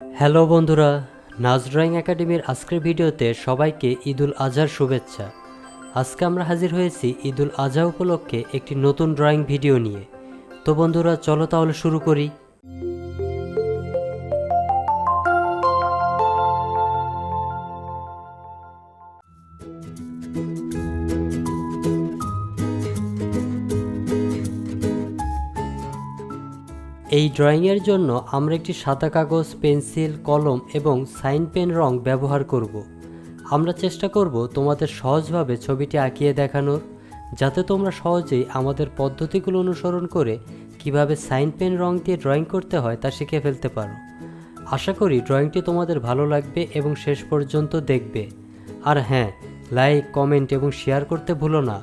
Hello বন্ধুরা, নাজ drawing একাডেমির আজকের ভিডিওতে সবাইকে ঈদুল আজহার শুভেচ্ছা। আজকে আমরা হাজির হয়েছি ঈদুল আজহা উপলক্ষে একটি নতুন ড্রয়িং ভিডিও নিয়ে। তো বন্ধুরা, চলো তাহলে শুরু করি। এই ড্রয়িংয়ের জন্য আমরা একটি সাদা কাগজ, পেন্সিল, কলম এবং সাইন পেন রং ব্যবহার করব। আমরা চেষ্টা করব তোমাদের সহজভাবে ছবিটি আঁকিয়ে দেখানোর, যাতে তোমরা সহজেই আমাদের পদ্ধতিগুলো অনুসরণ করে কিভাবে সাইন পেন রং দিয়ে ড্রয়িং করতে হয় তা শিখে ফেলতে পারো। আশা করি ড্রয়িংটি তোমাদের ভালো লাগবে এবং শেষ পর্যন্ত দেখবে। আর হ্যাঁ, লাইক, কমেন্ট এবং শেয়ার করতে ভুলো না।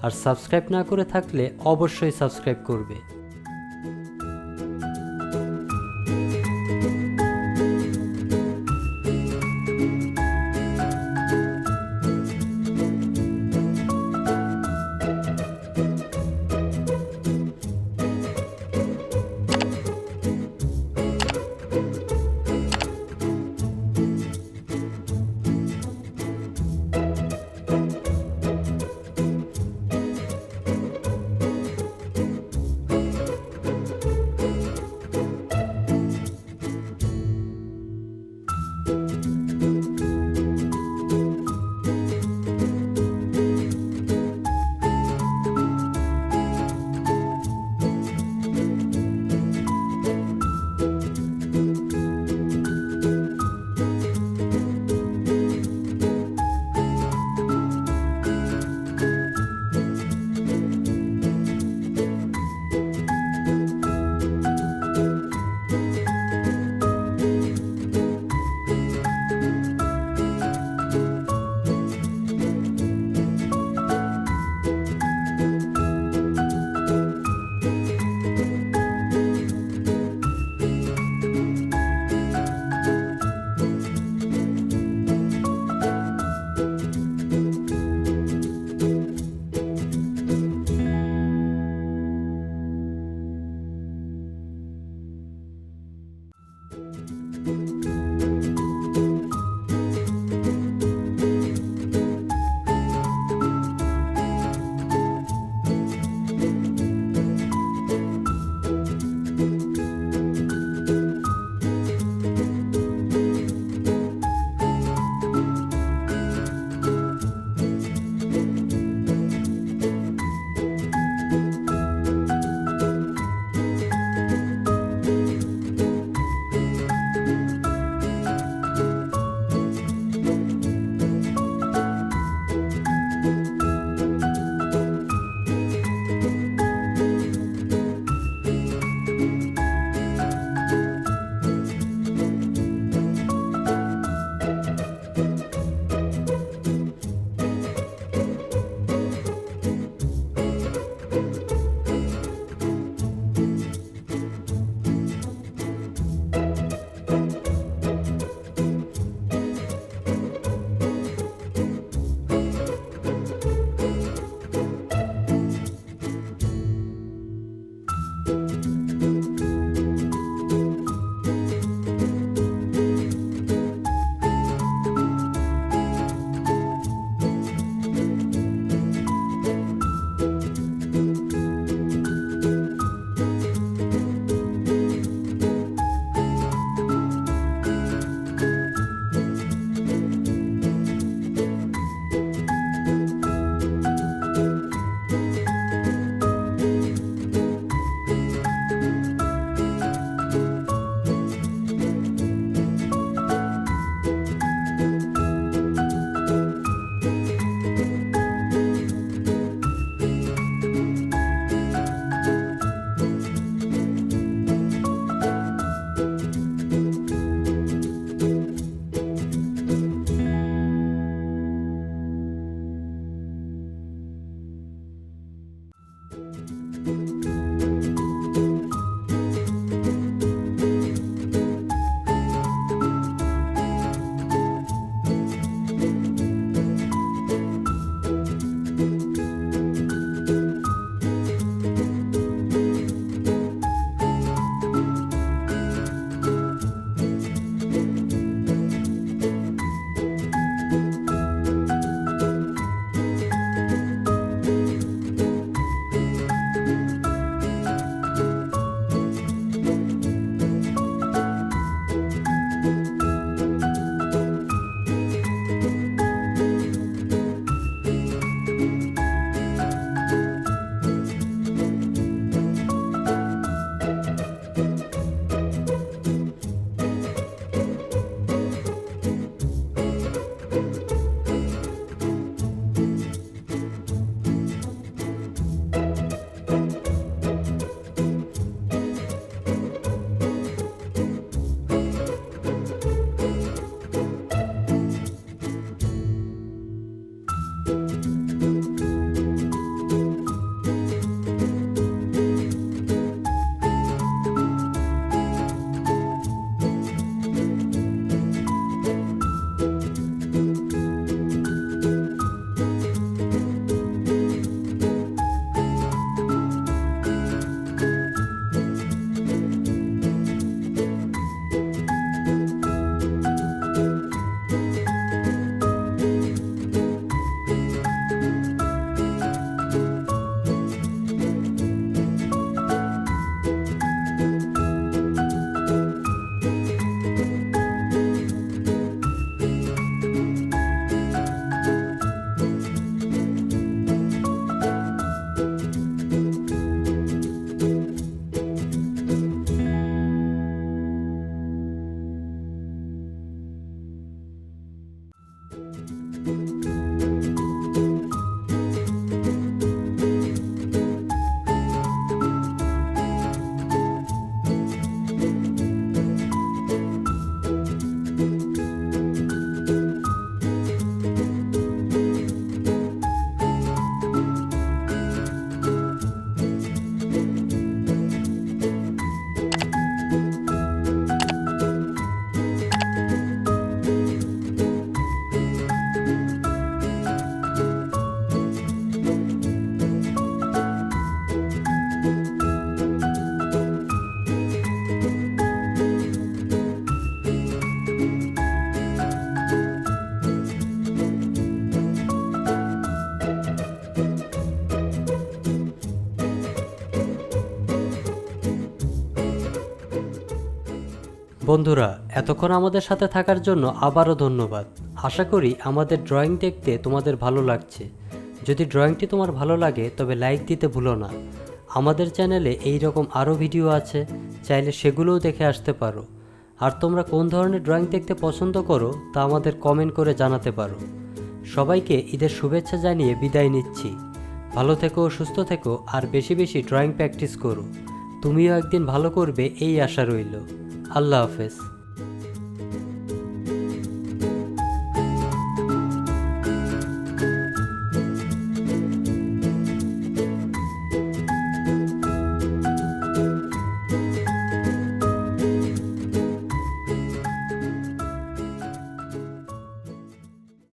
আর সাবস্ক্রাইব না করে থাকলে অবশ্যই সাবস্ক্রাইব করবে। বন্ধুরা, এতক্ষণ আমাদের সাথে থাকার জন্য আবারও ধন্যবাদ। আশা করি আমাদের ড্রয়িং দেখতে তোমাদের ভালো লাগছে। যদি ড্রয়িংটি তোমার ভালো লাগে তবে লাইক দিতে ভুলো না। আমাদের চ্যানেলে এই রকম আরও ভিডিও আছে, চাইলে সেগুলোও দেখে আসতে পারো। আর তোমরা কোন ধরনের ড্রয়িং দেখতে পছন্দ করো তা আমাদের কমেন্ট করে জানাতে পারো। সবাইকে ঈদের শুভেচ্ছা জানিয়ে বিদায় নিচ্ছি। ভালো থেকো, সুস্থ থেকো, আর বেশি বেশি ড্রয়িং প্র্যাকটিস করো। তুমিও একদিন ভালো করবে এই আশা রইল। আল্লাহ হাফেজ।